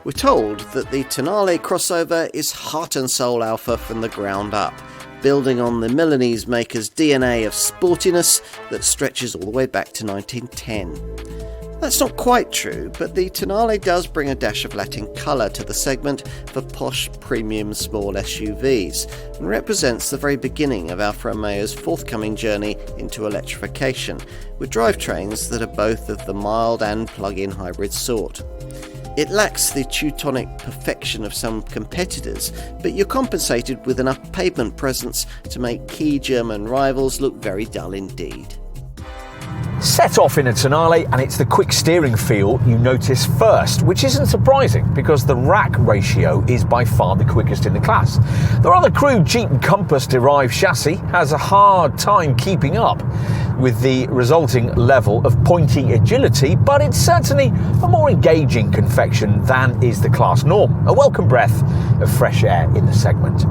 We're told that the Tonale crossover is heart and soul Alfa from the ground up, building on the Milanese maker's DNA of sportiness that stretches all the way back to 1910. That's not quite true, but the Tonale does bring a dash of Latin colour to the segment for posh premium small SUVs and represents the very beginning of Alfa Romeo's forthcoming journey into electrification, with drivetrains that are both of the mild and plug-in hybrid sort. It lacks the Teutonic perfection of some competitors, but you're compensated with enough pavement presence to make key German rivals look very dull indeed. Set off in a Tonale, and it's the quick steering feel you notice first, which isn't surprising because the rack ratio is by far the quickest in the class. The rather crude Jeep Compass-derived chassis has a hard time keeping up with the resulting level of pointy agility, but it's certainly a more engaging confection than is the class norm, a welcome breath of fresh air in the segment.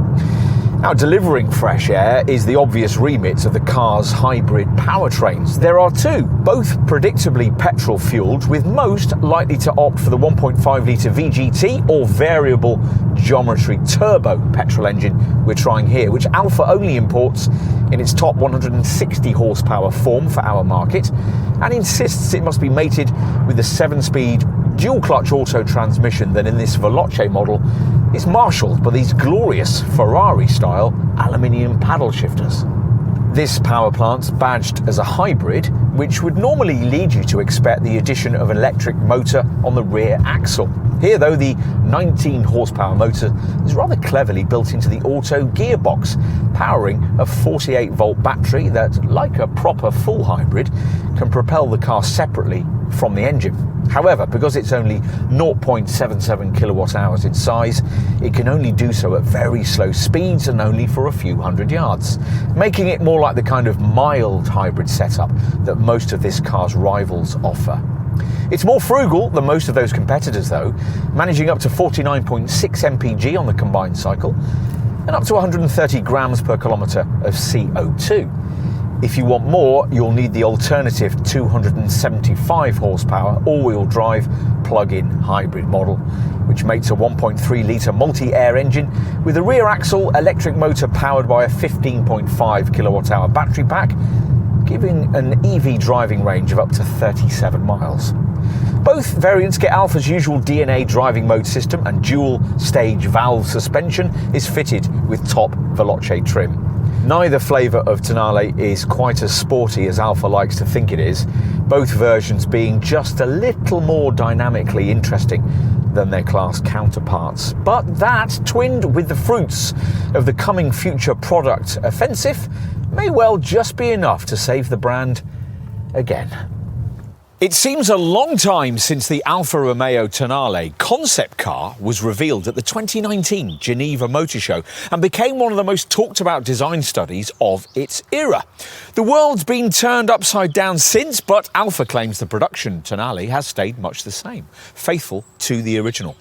Now, delivering fresh air is the obvious remit of the car's hybrid powertrains. There are two, both predictably petrol-fueled, with most likely to opt for the 1.5-litre VGT or variable geometry turbo petrol engine we're trying here, which Alfa only imports in its top 160 horsepower form for our market, and insists it must be mated with the 7-speed dual-clutch auto transmission that in this Veloce model is marshalled by these glorious Ferrari-style aluminium paddle shifters. This power plant's badged as a hybrid, which would normally lead you to expect the addition of an electric motor on the rear axle. Here, though, the 19 horsepower motor is rather cleverly built into the auto gearbox, powering a 48-volt battery that, like a proper full hybrid, can propel the car separately from the engine. However, because it's only 0.77 kilowatt hours in size, it can only do so at very slow speeds and only for a few hundred yards, making it more like the kind of mild hybrid setup that most of this car's rivals offer. It's more frugal than most of those competitors though, managing up to 49.6 mpg on the combined cycle and up to 130 grams per kilometre of CO2. If you want more, you'll need the alternative 275 horsepower all-wheel drive plug-in hybrid model, which mates a 1.3-litre multi-air engine with a rear axle electric motor powered by a 15.5 kilowatt-hour battery pack, giving an EV driving range of up to 37 miles. Both variants get Alfa's usual DNA driving mode system, and dual-stage valve suspension is fitted with top Veloce trim. Neither flavour of Tonale is quite as sporty as Alfa likes to think it is, both versions being just a little more dynamically interesting than their class counterparts. But that, twinned with the fruits of the coming future product offensive, may well just be enough to save the brand again. It seems a long time since the Alfa Romeo Tonale concept car was revealed at the 2019 Geneva Motor Show and became one of the most talked about design studies of its era. The world's been turned upside down since, but Alfa claims the production Tonale has stayed much the same, faithful to the original.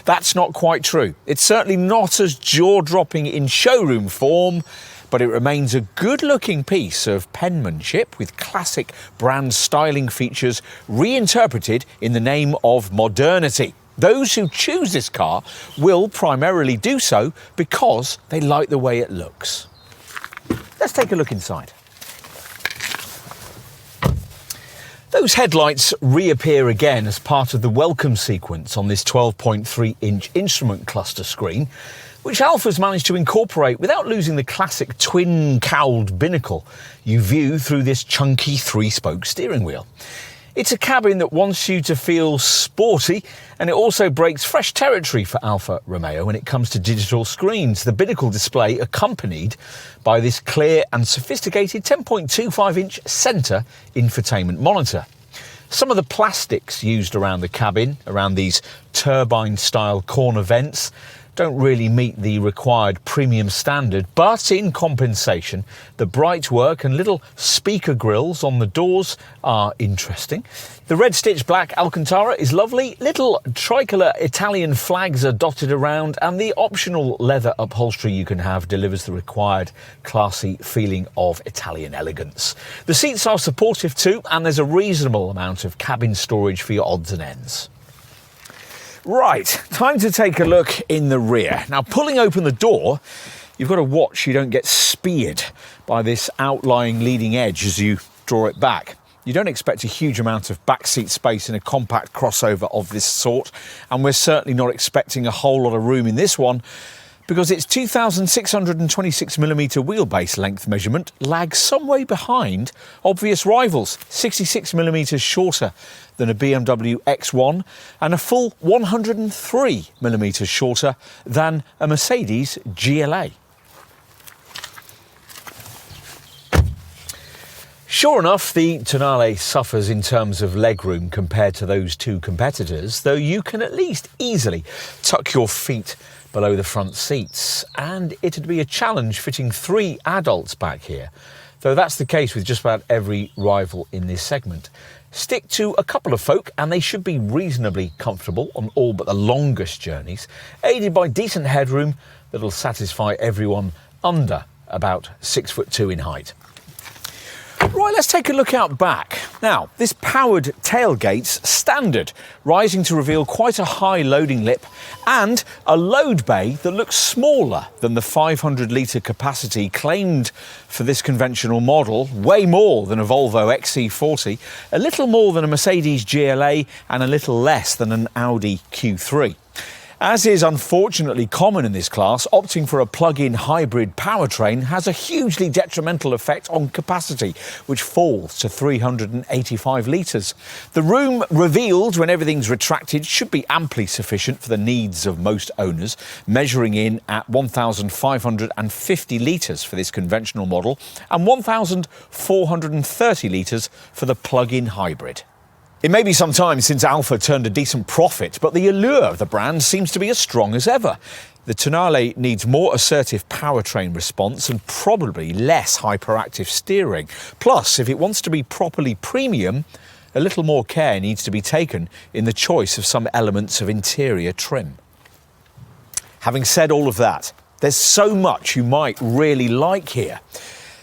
That's not quite true. It's certainly not as jaw-dropping in showroom form, but it remains a good-looking piece of penmanship with classic brand styling features reinterpreted in the name of modernity. Those who choose this car will primarily do so because they like the way it looks. Let's take a look inside. Those headlights reappear again as part of the welcome sequence on this 12.3-inch instrument cluster screen, which Alfa's managed to incorporate without losing the classic twin-cowled binnacle you view through this chunky 3-spoke steering wheel. It's a cabin that wants you to feel sporty, and it also breaks fresh territory for Alfa Romeo when it comes to digital screens. The binnacle display accompanied by this clear and sophisticated 10.25-inch centre infotainment monitor. Some of the plastics used around the cabin, around these turbine-style corner vents, don't really meet the required premium standard, but in compensation, the bright work and little speaker grills on the doors are interesting. The red stitched black Alcantara is lovely, little tricolour Italian flags are dotted around, and the optional leather upholstery you can have delivers the required classy feeling of Italian elegance. The seats are supportive too, and there's a reasonable amount of cabin storage for your odds and ends. Right, time to take a look in the rear. Now, pulling open the door, you've got to watch you don't get speared by this outlying leading edge as you draw it back. You don't expect a huge amount of backseat space in a compact crossover of this sort, and we're certainly not expecting a whole lot of room in this one because its 2,626mm wheelbase length measurement lags some way behind obvious rivals, 66mm shorter than a BMW X1 and a full 103mm shorter than a Mercedes GLA. Sure enough, the Tonale suffers in terms of legroom compared to those two competitors, though you can at least easily tuck your feet below the front seats, and it'd be a challenge fitting 3 adults back here, though that's the case with just about every rival in this segment. Stick to a couple of folk and they should be reasonably comfortable on all but the longest journeys, aided by decent headroom that'll satisfy everyone under about 6'2" in height. Right, let's take a look out back. Now, this powered tailgate's standard, rising to reveal quite a high loading lip and a load bay that looks smaller than the 500-litre capacity claimed for this conventional model, way more than a Volvo XC40, a little more than a Mercedes GLA and a little less than an Audi Q3. As is unfortunately common in this class, opting for a plug-in hybrid powertrain has a hugely detrimental effect on capacity, which falls to 385 litres. The room revealed when everything's retracted should be amply sufficient for the needs of most owners, measuring in at 1,550 litres for this conventional model and 1,430 litres for the plug-in hybrid. It may be some time since Alfa turned a decent profit, but the allure of the brand seems to be as strong as ever. The Tonale needs more assertive powertrain response and probably less hyperactive steering. Plus, if it wants to be properly premium, a little more care needs to be taken in the choice of some elements of interior trim. Having said all of that, there's so much you might really like here.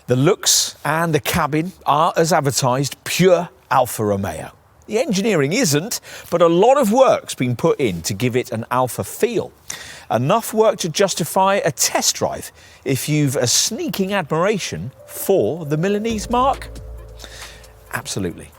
The looks and the cabin are, as advertised, pure Alfa Romeo. The engineering isn't, but a lot of work's been put in to give it an Alfa feel. Enough work to justify a test drive if you've a sneaking admiration for the Milanese marque? Absolutely.